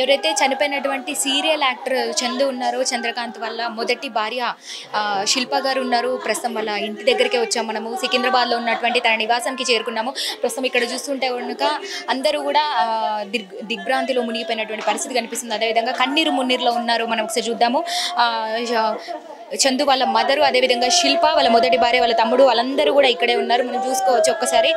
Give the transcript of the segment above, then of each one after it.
ఎవరైతే చనిపోయినటువంటి serial actor Chandu ఉన్నారో, చంద్రకాంత్ వాళ్ళ మొదటి భార్య శిల్ప గారు ఉన్నారు. ప్రస్తుతం వాళ్ళ ఇంటి దగ్గరికే వచ్చాము. మనము సికింద్రాబాద్లో ఉన్నటువంటి తన నివాసానికి చేరుకున్నాము. ప్రస్తుతం ఇక్కడ చూస్తుంటే కనుక అందరూ కూడా దిగ్భ్రాంతిలో మునిగిపోయినటువంటి పరిస్థితి కనిపిస్తుంది. అదేవిధంగా కన్నీరు మున్నీరులో ఉన్నారు. మనం ఒకసారి చూద్దాము. చందు వాళ్ళ మదరు, అదేవిధంగా శిల్ప వాళ్ళ మొదటి భార్య, వాళ్ళ తమ్ముడు, వాళ్ళందరూ కూడా ఇక్కడే ఉన్నారు. మనం చూసుకోవచ్చు ఒక్కసారి.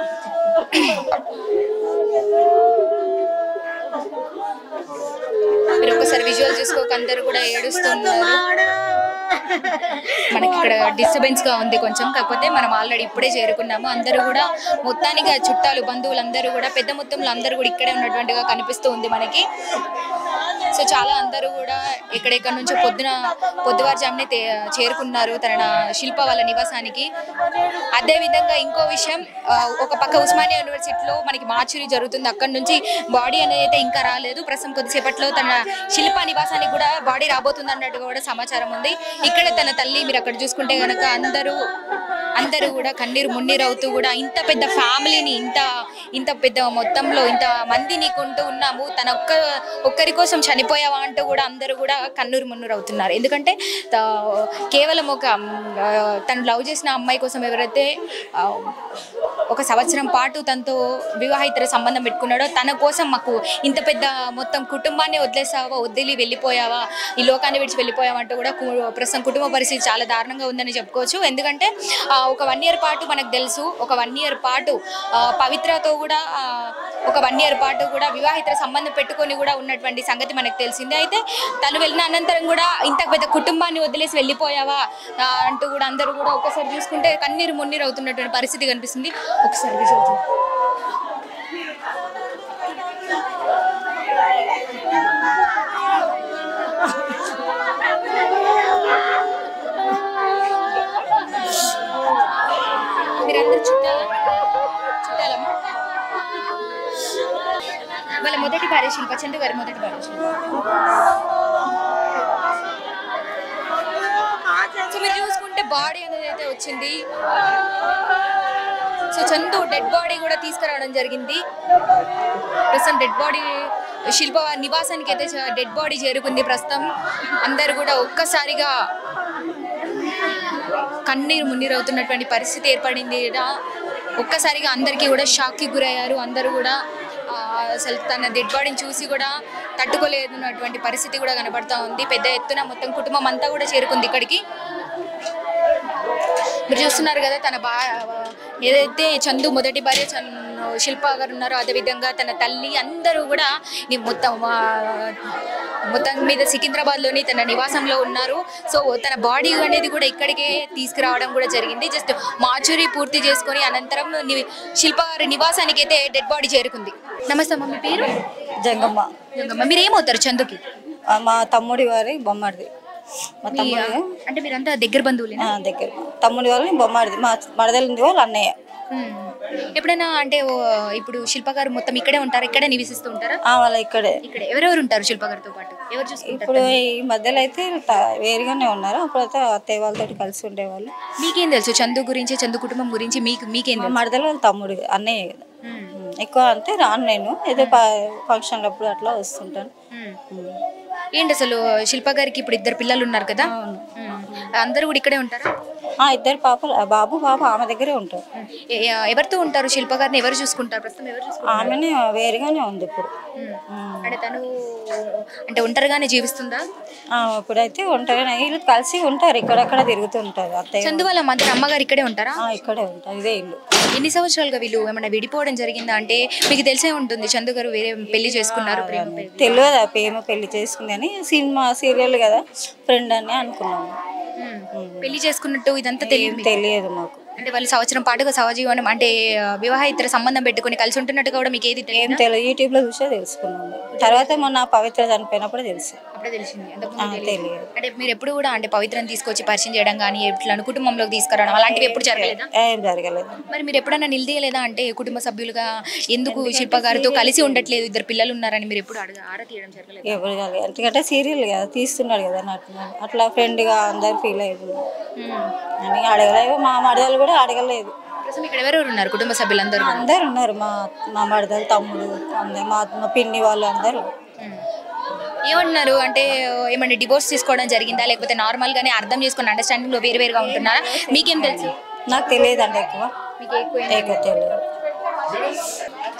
మీరు ఒక్కసారి విజువల్ చూసుకోక అందరూ కూడా ఏడుస్తున్నారు. మనకి ఇక్కడ డిస్టర్బెన్స్ గా ఉంది కొంచెం, కాకపోతే మనం ఆల్రెడీ ఇప్పుడే చేరుకున్నాము. అందరూ కూడా మొత్తానికి చుట్టాలు, బంధువులు అందరూ కూడా పెద్ద మొత్తంలో అందరూ కూడా ఇక్కడే ఉన్నటువంటిగా కనిపిస్తూ ఉంది మనకి. సో చాలా అందరూ కూడా ఎక్కడెక్కడ నుంచో పొద్దువారుజామునే చేరుకున్నారు తన శిల్ప వాళ్ళ నివాసానికి. అదేవిధంగా ఇంకో విషయం, ఒక పక్క ఉస్మానియా యూనివర్సిటీలో మనకి మార్చురీ జరుగుతుంది. అక్కడ నుంచి బాడీ అనేది అయితే ఇంకా రాలేదు. ప్రస్తుతం కొద్దిసేపట్లో తన శిల్ప నివాసానికి కూడా బాడీ రాబోతుంది అన్నట్టుగా కూడా సమాచారం ఉంది. ఇక్కడ తన తల్లి, మీరు అక్కడ చూసుకుంటే కనుక అందరూ కూడా కన్నీరు మున్నీరు అవుతూ కూడా ఇంత పెద్ద ఫ్యామిలీని, ఇంత పెద్ద మొత్తంలో ఇంత మందిని కొంటూ ఉన్నాము, తన ఒక్కరి కోసం చనిపోయావా అంటూ కూడా అందరూ కూడా కన్నీరు మున్నీరు అవుతున్నారు. ఎందుకంటే కేవలం తను లవ్ చేసిన అమ్మాయి కోసం ఎవరైతే 1 సంవత్సరం పాటు తనతో వివాహితర సంబంధం పెట్టుకున్నాడో, తన కోసం మాకు ఇంత పెద్ద మొత్తం కుటుంబాన్ని వదిలి వెళ్ళిపోయావా, ఈ లోకాన్ని విడిచి వెళ్ళిపోయావా అంటూ కూడా ప్రస్తుతం కుటుంబ పరిస్థితి చాలా దారుణంగా ఉందని చెప్పుకోవచ్చు. ఎందుకంటే ఒక 1 year పాటు మనకు తెలుసు, ఒక 1 year పాటు పవిత్రతో కూడా ఒక 1 year పాటు కూడా వివాహితర సంబంధం పెట్టుకొని కూడా ఉన్నటువంటి సంగతి మనకు తెలిసిందే. అయితే తను వెళ్ళిన అనంతరం కూడా ఇంత పెద్ద కుటుంబాన్ని వదిలేసి వెళ్ళిపోయావా అంటూ కూడా అందరూ కూడా ఒకసారి చూసుకుంటే కన్నీరు మున్నీరు అవుతున్నటువంటి పరిస్థితి కనిపిస్తుంది. ఒకసారి విజువల్ మీరందరూ చుట్టాలమ్మా. వాళ్ళ మొదటి భార్య శిల్ప, చందు గారి మొదటి భార్య శిల్ప. సో మీరు చూసుకుంటే బాడీ అనేది అయితే వచ్చింది. సో చందు డెడ్ బాడీ కూడా తీసుకురావడం జరిగింది. ప్రస్తుతం డెడ్ బాడీ శిల్ప నివాసానికి అయితే డెడ్ బాడీ చేరుకుంది. ప్రస్తుతం అందరు కూడా ఒక్కసారిగా కన్నీరు మున్నీరు అవుతున్నటువంటి పరిస్థితి ఏర్పడింది. ఒక్కసారిగా అందరికీ కూడా షాక్కి గురయ్యారు. అందరూ కూడా అసలు తన డెడ్ బాడీని చూసి కూడా తట్టుకోలేనటువంటి పరిస్థితి కూడా కనబడతా ఉంది. పెద్ద ఎత్తున మొత్తం కుటుంబం అంతా కూడా చేరుకుంది ఇక్కడికి. మీరు చూస్తున్నారు కదా, తన ఏదైతే చందు మొదటి భార్య శిల్ప గారు ఉన్నారో, అదేవిధంగా తన తల్లి అందరూ కూడా మొత్తం మీద సికింద్రాబాద్లోని తన నివాసంలో ఉన్నారు. సో తన బాడీ అనేది కూడా ఇక్కడికే తీసుకురావడం కూడా జరిగింది. జస్ట్ మార్చురీ పూర్తి చేసుకొని అనంతరం శిల్ప గారి నివాసానికి అయితే డెడ్ బాడీ చేరుకుంది. నమస్తే అమ్మ, మీ పేరు? జంగమ్మ. జంగమ్మ, మీరు ఏమవుతారు చందుకి? మా తమ్ముడి వారి బొమ్మడిది. మా తమ్ముడు అంటే మీరంతా దగ్గర బంధువులే? దగ్గర. తమ్ముడి వాళ్ళని బొమ్మడిది, మా మరదలింది వాళ్ళు అన్నయ్య. ఎప్పుడైనా అంటే ఇప్పుడు శిల్ప గారు మొత్తం ఇక్కడే ఉంటారా, ఇక్కడే నివసిస్తూ ఉంటారా? వాళ్ళ ఇక్కడే. ఎవరెవరు ఉంటారు శిల్ప గారితో పాటు? ఎవరు చూసుకుంటారు? ఇప్పుడు ఈ మధ్యలో అయితే వేరుగానే ఉన్నారు. అప్పుడైతే అత్తయ్య వాళ్ళతో కలిసి ఉండేవాళ్ళు. మీకేం తెలుసు చందు గురించి, చందు కుటుంబం గురించి? మీకేం తెలుసు? మరదలు వాళ్ళ తమ్ముడు అన్నయ్య కదా. ఎక్కువ అంతే రాను నేను, ఏదో ఫంక్షన్లు అప్పుడు అట్లా వస్తుంటాను. ఏంటి అసలు శిల్ప గారికి ఇప్పుడు 2 పిల్లలు ఉన్నారు కదా, అందరూ కూడా ఇక్కడే ఉంటారా? 2 పాపలు, బాబు పాప ఆమె దగ్గరే ఉంటారు. ఎవరితో ఉంటారు? శిల్ప గారిని ఎవరు చూసుకుంటారు ప్రస్తుతం? ఎవరు చూసుకుంటారు? ఆమెనే వేరుగానే ఉంది ఇప్పుడు. అంటే తను అంటే ఒంటరిగానే జీవిస్తుందా? ఇప్పుడైతే ఒంటరిగానే, వీళ్ళు కలిసి ఉంటారు, ఇక్కడక్కడ తిరుగుతుంటారు. అత్తయ్య చందు వాళ్ళ అమ్మగారు ఇక్కడే ఉంటారా? ఇక్కడే ఉంటారు, ఇదే ఇల్లు. ఎన్ని సంవత్సరాలుగా వీళ్ళు ఏమన్నా విడిపోవడం జరిగిందా? అంటే మీకు తెలిసే ఉంటుంది చందు గారు వేరే పెళ్లి చేసుకున్నారు. తెలియదు ఆ ప్రేమ పెళ్లి చేసుకుంది అని, సినిమా సీరియల్ కదా, ఫ్రెండ్ అని అనుకున్నాము. పెళ్లి చేసుకున్నట్టు ఇదంతా తెలియదు మాకు. అంటే వాళ్ళు సంవత్సరం పాటుగా సహజీవనం అంటే వివాహితర సంబంధం పెట్టుకుని కలిసి ఉంటున్నట్టుగా కూడా మీకు ఏది తెలియదు? యూట్యూబ్లో చూసే తెలుసుకున్నాము. తర్వాత మొన్న పవిత్ర చనిపోయినప్పుడు తెలిసి తెలిసింది. తెలియదు. అంటే మీరు ఎప్పుడు కూడా అంటే పవిత్రను తీసుకొచ్చి పరిచయం చేయడం కానీ, ఎట్లా కుటుంబంలోకి తీసుకురావడం అలాంటివి ఎప్పుడు జరగలేదా? ఏం జరగలేదు. మరి మీరు ఎప్పుడైనా నిలదీయలేదా? అంటే కుటుంబ సభ్యులుగా ఎందుకు శిల్ప గారితో కలిసి ఉండట్లేదు, 2 పిల్లలు ఉన్నారని మీరు ఎప్పుడు ఆరా తీయడం జరగలేదు? ఎప్పుడు జరగలేదు. ఎందుకంటే సీరియల్ కదా తీస్తున్నాడు కదా, అట్లా ఫ్రెండ్గా అందరు ఫీల్ అయ్యారు అని అడగలేదు. మా మరదలు కూడా అడగలేదు. ఇక్కడ ఎవరెవరు ఉన్నారు కుటుంబ సభ్యులందరూ? అందరు ఉన్నారు. మా మరదలు, తమ్ముడు, అందరు, మా పిన్ని వాళ్ళు అందరూ. ఏమంటున్నారు అంటే ఏమన్నా డివోర్స్ తీసుకోవడం జరిగిందా లేకపోతే నార్మల్ గానే అర్థం చేసుకుని అండర్స్టాండింగ్ లో వేరుగా ఉంటున్నారా? మీకేం తెలుసు? నాకు తెలియదండి ఎక్కువ. మీకు ఎక్కువ ఎక్కువ తెలియదు.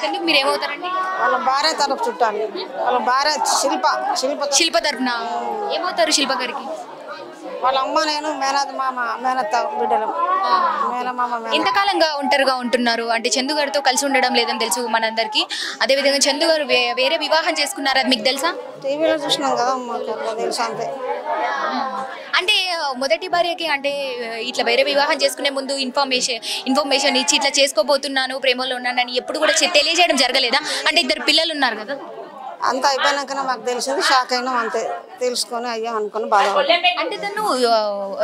ఎందుకు మీరు ఏమవుతారండి? వాళ్ళ భార్య తరపు చుట్టాలి. వాళ్ళ భార్య శిల్ప తరపున ఏమవుతారు శిల్ప గారికి? వాళ్ళ అమ్మ నేను మేనత్త బిడ్డలు. ఎంతకాలంగా ఒంటరిగా ఉంటున్నారు? అంటే చందు గారితో కలిసి ఉండడం లేదని తెలుసు మనందరికి. అదే విధంగా చందు గారు వేరే వివాహం చేసుకున్నారా? అది మీకు తెలుసా? టీవీలో చూసినాం కదా, మాకు తెలుసు అంతే. అంటే మొదటి భార్యకి అంటే ఇట్లా వేరే వివాహం చేసుకునే ముందు ఇన్ఫర్మేషన్ ఇచ్చి ఇట్లా చేసుకోబోతున్నాను, ప్రేమలో ఉన్నానని ఎప్పుడు కూడా తెలియజేయడం జరగలేదా? అంటే ఇద్దరు పిల్లలు ఉన్నారు కదా. అంత అయిపోయినాకనే మాకు తెలిసింది, షాక్ అయినాం అంతే. తెలుసుకొని అయ్యాం అనుకుని బాగా. అంటే తను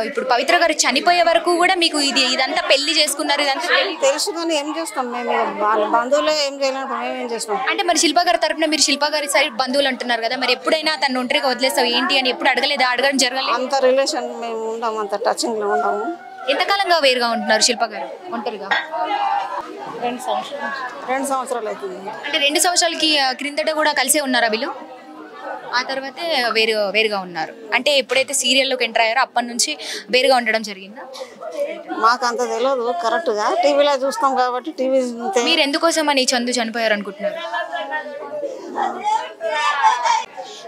ఇప్పుడు పవిత్ర గారు చనిపోయే వరకు కూడా మీకు ఇదంతా పెళ్లి చేసుకున్నారు, ఇదంతా తెలుసుకొని ఏం చేస్తాం మేము? వాళ్ళ బంధువులే ఏం చేయలేము, మేము ఏం చేస్తాం? అంటే మరి శిల్ప గారి తరపున మీరు శిల్ప గారి సైడ్ బంధువులు అంటున్నారు కదా, మరి ఎప్పుడైనా తను ఒంటరిగా వదిలేస్తావు ఏంటి అని ఎప్పుడు అడగలేదా? అడగడం జరగలేదు? అంత రిలేషన్ మేము ఉంటాము, అంత టచింగ్ లో ఉంటాము. ఎంతకాలంగా వేరుగా ఉంటున్నారు శిల్ప గారు ఒంటరిగా? 2 సంవత్సరాలు అవుతుంది. అంటే 2 సంవత్సరాలకి క్రిందట కూడా కలిసే ఉన్నారా వీళ్ళు? ఆ తర్వాతే వేరుగా ఉన్నారు. అంటే ఎప్పుడైతే సీరియల్లోకి ఎంటర్ అయ్యారో అప్పటి నుంచి వేరుగా ఉండడం జరిగిందా? మాకు అంత తెలియదు కరెక్ట్గా, టీవీలో చూస్తాం కాబట్టి. టీవీ మీరు ఎందుకోసం అని చందు చనిపోయారు అనుకుంటున్నారు?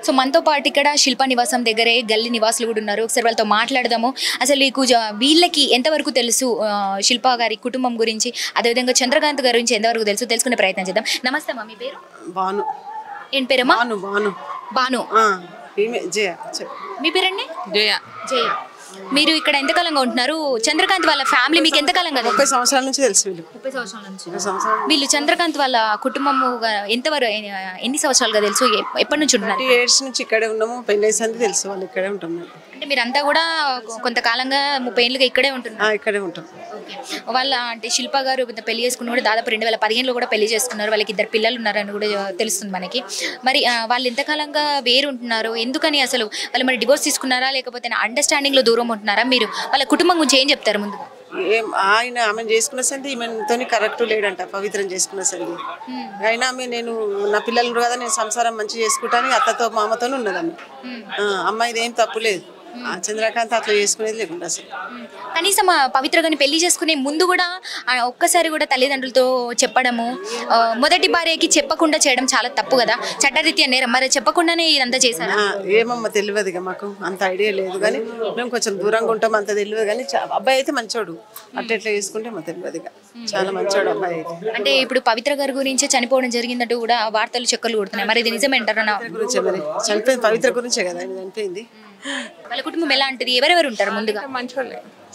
సో మనతో పాటు ఇక్కడ శిల్ప నివాసం దగ్గరే గల్లీ నివాసులు కూడా ఉన్నారు. ఒకసారి వాళ్ళతో మాట్లాడదాము. అసలు వీళ్ళకి ఎంతవరకు తెలుసు శిల్ప గారి కుటుంబం గురించి, అదేవిధంగా చంద్రకాంత్ గారి గురించి ఎంతవరకు తెలుసు తెలుసుకునే ప్రయత్నం చేద్దాం. నమస్తే అమ్మా, మీ పేరు? బాను. ఏం పేరమ్మా? బాను. మీ పేరండి? జయ. మీరు ఇక్కడ ఎంతకాలంగా ఉంటున్నారు? చంద్రకాంత్ వాళ్ళ ఫ్యామిలీ మీకు ఎంతకాలంగా? 30 సంవత్సరాల నుంచి తెలుసు. 30 సంవత్సరాల నుంచి. వీళ్ళు చంద్రకాంత్ వాళ్ళ కుటుంబము ఎంతవరకు ఎన్ని సంవత్సరాలుగా తెలుసు? ఎప్పటి నుంచి ఉంటున్నారు? 30 నుంచి ఇక్కడే ఉన్నాము. పెళ్ళేసింది తెలుసు, వాళ్ళు ఇక్కడే ఉంటాం. అంటే మీరంతా కూడా కొంతకాలంగా 30 ఏళ్ళుగా ఇక్కడే ఉంటున్నారు? ఇక్కడే ఉంటాం. వాళ్ళ అంటే శిల్ప గారు పెళ్లి చేసుకుని కూడా దాదాపు 2015లో కూడా పెళ్లి చేసుకున్నారు. వాళ్ళకి 2 పిల్లలు ఉన్నారని కూడా తెలుస్తుంది మనకి. మరి వాళ్ళు ఎంతకాలంగా వేరు ఉంటున్నారు? ఎందుకని అసలు వాళ్ళు మరి డివోర్స్ తీసుకున్నారా లేకపోతే అండర్స్టాండింగ్ లో దూరం ఉంటున్నారా? మీరు వాళ్ళ కుటుంబం గురించి ఏం చెప్తారు ముందు? ఆమె చేసుకున్న సంది ఈమెతో కరెక్ట్ లేడంట, పవిత్రం చేసుకున్న సంది. అయినా ఆమె నేను నా పిల్లలు కదా, నేను సంసారం మంచిగా చేసుకుంటాను, అత్తతో మామతో ఉన్నదాన్ని. అమ్మాయిది ఏం తప్పు లేదు. చంద్రకాంత్ అట్లా చేసుకునేది లేకుండా అసలు. కనీసం పవిత్ర గారిని పెళ్లి చేసుకునే ముందు కూడా ఒక్కసారి కూడా తల్లిదండ్రులతో చెప్పడము, మొదటి భార్యకి చెప్పకుండా చేయడం చాలా తప్పు కదా, చట్టరీత్యా నేరం. మరి చెప్పకుండానే ఇదంతా చేశారు? ఏమమ్మా తెలియదు, మాకు అంత ఐడియా లేదు. కానీ మేము కొంచెం దూరంగా ఉంటాం, అంత తెలియదు. కానీ అబ్బాయి అయితే మంచోడు, అట్లా ఎట్లా చేసుకుంటే మాకు తెలియదు. చాలా మంచోడు అబ్బాయి అయితే. అంటే ఇప్పుడు పవిత్ర గారి గురించి చనిపోవడం జరిగిందంటూ కూడా వార్తలు చెక్కలు కొడుతున్నాయి. మరి ఇది నిజమేంటారా? గురించే మరి చనిపోయింది, పవిత్ర గురించే కదా చనిపోయింది. వాళ్ళ కుటుంబం ఎలాంటిది? ఎవరెవరు ఉంటారు? ముందుగా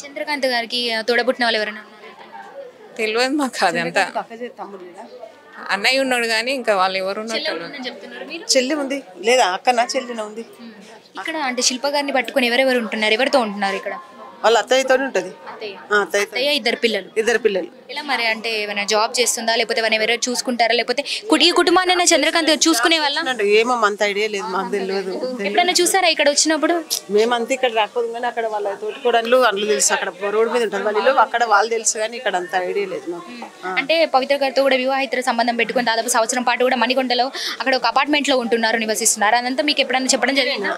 చంద్రకాంత్ గారికి తోడబుట్టిన వాళ్ళు ఎవరైనా తెలియదు మాకు. అదంతా అన్నయ్య ఉన్నాడు కానీ ఇంకా వాళ్ళు ఎవరు చెల్లి ఉంది లేదా? అక్కనా చెల్లిన ఉంది ఇక్కడ. అంటే శిల్ప గారిని పట్టుకుని ఎవరెవరు ఉంటున్నారు? ఎవరితో ఉంటున్నారు ఇక్కడ? వాళ్ళ అత్తయ్యతో ఉంటది. అత్తయ్య, 2 పిల్లలు. ఎలా మరి? అంటే ఏమైనా జాబ్ చేస్తుందా లేకపోతే ఎవరైనా చూసుకుంటారా లేకపోతే ఈ కుటుంబాన్ని చంద్రకాంత్ చూసుకునే వాళ్ళ? ఏమో అంత ఐడియా లేదు, మాకు తెలియదు. ఎప్పుడైనా చూసారా ఇక్కడ వచ్చినప్పుడు? మేమంతా ఇక్కడ రాకపోదు కానీ అక్కడ వాళ్ళ తోటికోడళ్ళు అండ్లు తెలుసు, అక్కడ రోడ్డు మీద ఉంటుంది వాళ్ళు, అక్కడ వాళ్ళు తెలుసు కానీ ఇక్కడ అంత ఐడియా లేదు మాకు. అంటే పవిత్ర గారితో కూడా వివాహిత సంబంధం పెట్టుకుని దాదాపు సంవత్సరం పాటు కూడా మణికొండలో అక్కడ ఒక అపార్ట్మెంట్ లో ఉంటున్నారు, నివసిస్తున్నారు. అదంతా మీకు ఎప్పుడైనా చెప్పడం జరిగిందా?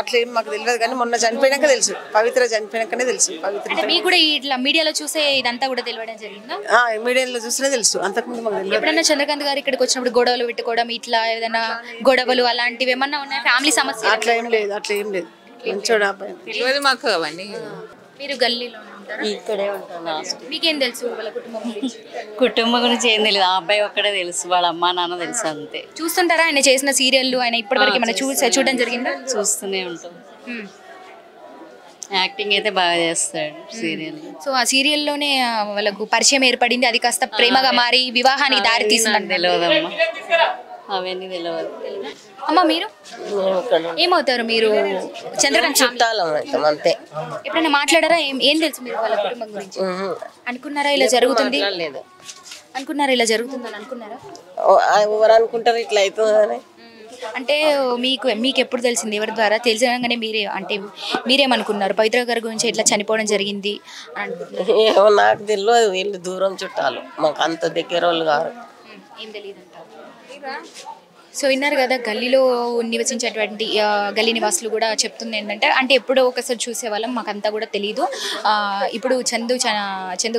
అట్లా ఏం మాకు తెలియదు కానీ మొన్న చనిపోయినాక తెలుసు, పవిత్ర చనిపోయినాకనే తెలుసు. పవిత్ర మీకు కూడా ఇట్లా మీడియాలో చూసే ఇదంతా కూడా తెలియడం జరిగిందా? మీడియాలో చూసినా తెలుసు, అంతకుముందు మాకు తెలియదు. ఎప్పుడైనా చంద్రకాంత్ గారు ఇక్కడికి వచ్చినప్పుడు గొడవలు పెట్టుకోవడం ఇట్లా ఏదైనా గొడవలు అలాంటివి ఏమన్నా ఉన్నాయి? ఫ్యామిలీ సమస్య? అట్లా ఏం లేదు, మంచోడు అబ్బాయి. తెలియదు మాకు అవన్నీ. మీరు గల్లీలో ఇక్కడే ఉంటాను. మీకేం తెలుసు వాళ్ళ కుటుంబం గురించి ఏం తెలియదు, ఆ అబ్బాయి ఒక్కడే తెలుసు, వాళ్ళ అమ్మా నాన్న తెలుసు అంతే. చూస్తుంటారా ఆయన చేసిన సీరియల్? ఆయన ఇప్పటివరకు ఏమైనా చూడడం జరిగిందా? చూస్తూనే ఉంటాం. యాక్టింగ్ అయితే బాగా చేస్తాడు సీరియల్. సో ఆ సీరియల్లోనే వాళ్ళకు పరిచయం ఏర్పడింది, అది కాస్త ప్రేమగా మారి వివాహానికి దారి తీసిందని. తెలియదమ్మా, అవన్నీ తెలియదు. అమ్మ మీరు ఏమవుతారు? మీరు చంద్రకాంత్ చుట్టాలం అంతే. ఎప్పుడైనా మాట్లాడారా? ఏం తెలుసు మీరు వాళ్ళ కుటుంబం గురించి? అనుకున్నారా ఇలా జరుగుతుంది? అనుకున్నారా ఇలా జరుగుతుందని? అనుకున్నారా? ఎవరు అనుకుంటారు ఇట్లా అవుతుందని? అంటే మీకు ఎప్పుడు తెలిసింది? ఎవరి ద్వారా తెలిసినాగానే మీరేమనుకున్నారు? పవిత్ర గారి గురించి ఇట్లా చనిపోవడం జరిగింది ఏమో నాకు తెలియదు, వీళ్ళు దూరం చుట్టాలు, మాకు అంత దగ్గర వాళ్ళు కాదు. ఏం తెలియదు. సో విన్నారు కదా, గల్లీలో నివసించేటువంటి గల్లీ నివాసులు కూడా చెప్తుంది ఏంటంటే, అంటే ఎప్పుడో ఒకసారి చూసేవాళ్ళం, మాకంతా కూడా తెలియదు. ఇప్పుడు చందు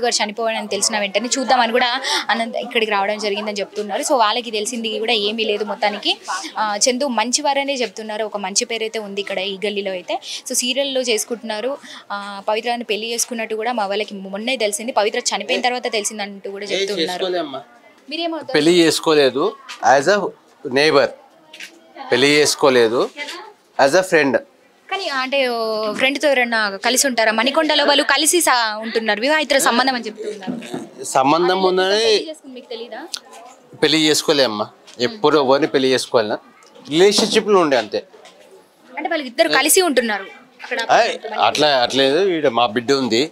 గారు చనిపోవాలని తెలిసిన వెంటనే చూద్దామని కూడా ఇక్కడికి రావడం జరిగిందని చెప్తున్నారు. సో వాళ్ళకి తెలిసింది కూడా ఏమీ లేదు. మొత్తానికి చందు మంచివారనే చెప్తున్నారు. ఒక మంచి పేరు అయితే ఉంది ఇక్కడ ఈ గల్లీలో అయితే. సో సీరియల్లో చేసుకుంటున్నారు. పవిత్రాన్ని పెళ్లి చేసుకున్నట్టు కూడా మా వాళ్ళకి మొన్నే తెలిసింది. పవిత్ర చనిపోయిన తర్వాత తెలిసిందంటూ కూడా చెప్తున్నారు. మీరేమవుతారు? పెళ్లి చేసుకోలేదు, యాజ్ అ నేబర్. పెళ్లి చేసుకోలేదు, యాజ్ అ ఫ్రెండ్. కానీ అంటే ఫ్రెండ్తో ఎవరైనా కలిసి ఉంటారా? మణికొండలో వాళ్ళు కలిసి ఉంటున్నారు, వివాహిత సంబంధం అని చెప్తున్నారు. సంబంధం ఉన్నది, మీకు తెలీదా? పెళ్లి చేసుకోలే అమ్మా. ఎప్పుడు ఎవరిని పెళ్లి చేసుకోవాలన్నా రిలేషన్షిప్లో ఉండే అంతే. అంటే వాళ్ళు ఇద్దరు కలిసి ఉంటున్నారు అక్కడ. అట్లేదు. ఈడ మా బిడ్డ ఉంది.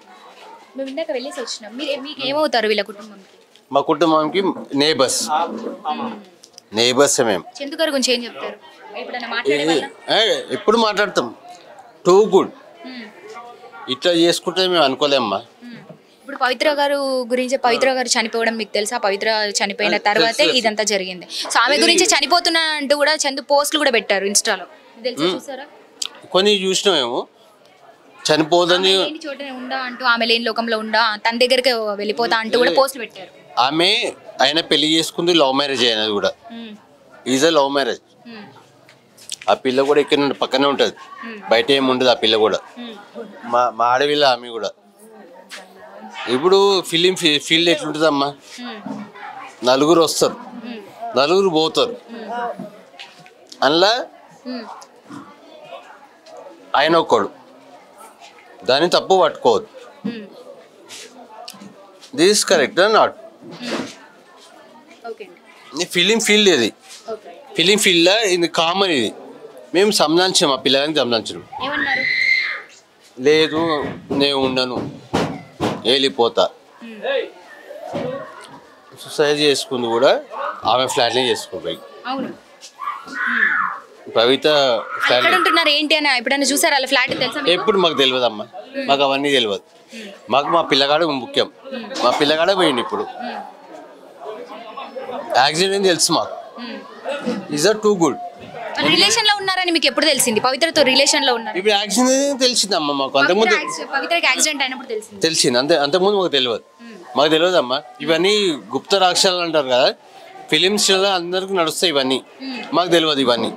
మేము ఇందాక వెళ్ళేసి వచ్చినాం. మీకు ఏమవుతారు వీళ్ళ కుటుంబంకి? మా కుటుంబానికి నేబర్స్ మేము. చందు గారి గురించి ఏం చెప్తారు? ఎప్పుడైనా మాట్లాడేవాళ్ళా? ఎప్పుడు మాట్లాడతాం. Too good. ఇట్లా చేసుకుంటే మేము అనుకోలేమ్మా. ఇప్పుడు పవిత్ర గారు గురించి, పవిత్ర గారు చనిపోవడం మీకు తెలుసా? పవిత్ర చనిపోయిన తర్వాతే ఇదంతా జరిగింది. సో ఆమె గురించి చనిపోతున్నా అంటూ కూడా చందు పోస్టులు కూడా పెట్టారు ఇన్స్టాలో. తెలుసా? చూసారా? కొన్ని చూసినామేమో. చనిపోదని చోటనే ఉండా అంటూ, ఆమె లేని లోకంలో ఉండా, తన దగ్గరికి వెళ్ళిపోతా అంటూ కూడా పోస్టులు పెట్టారు. ఆమె ఆయన పెళ్లి చేసుకుంది లవ్ మ్యారేజ్ అయినది కూడా. Is a love marriage. ఆ పిల్ల కూడా ఇక్కడ పక్కనే ఉంటుంది, బయట ఏమి ఉండదు ఆ పిల్ల కూడా. మా ఆడవిల్ల ఆమె కూడా. ఇప్పుడు ఫిలిం ఫీల్డ్ ఎట్లుంటుందమ్మా, నలుగురు వస్తారు, నలుగురు పోతారు. అందులో ఆయన ఒక్కడు, దాన్ని తప్పు పట్టుకోవద్దు. This correct not. Film field ఇది. ఫిలిం ఫీల్డ్లో ఇది కామన్. ఇది మేము సంబంధించాం, ఆ పిల్లగానికి సంబంధించడం లేదు. నేను ఉండను, వెళ్ళిపోతా. సూసైడ్ చేసుకుంది కూడా ఆమె ఫ్లాట్నే చేసుకుంటాయి. పవిత్ర ఫ్లాట్ ఏంటి అని ఎప్పుడైనా చూసారా? అలా ఫ్లాట్ తెలుసా? ఎప్పుడు మాకు తెలియదు అమ్మా, మాకు అవన్నీ తెలియదు. మాకు మా పిల్లగాడు ముఖ్యం. మా పిల్లగాడే పోయింది. ఇప్పుడు యాక్సిడెంట్ తెలుసు మాకు. Is are too good. Relation లో ఉన్నారని మీకు ఎప్పుడు తెలిసింది? పవిత్రతో రిలేషన్ లో ఉన్నారు. ఇప్పుడు యాక్సిడెంట్ తెలిసిందమ్మా మాకు. అంతకుముందు పవిత్రకి యాక్సిడెంట్ అయినప్పుడు తెలిసింది. అంతకుముందు మాకు తెలియదు. మాకు తెలియదు అమ్మా. ఇవన్నీ గుప్త రాక్షసాలు అంటారు కదా, ఫిలిమ్స్ అందరికి నడుస్తాయి ఇవన్నీ. మాకు తెలియదు ఇవన్నీ.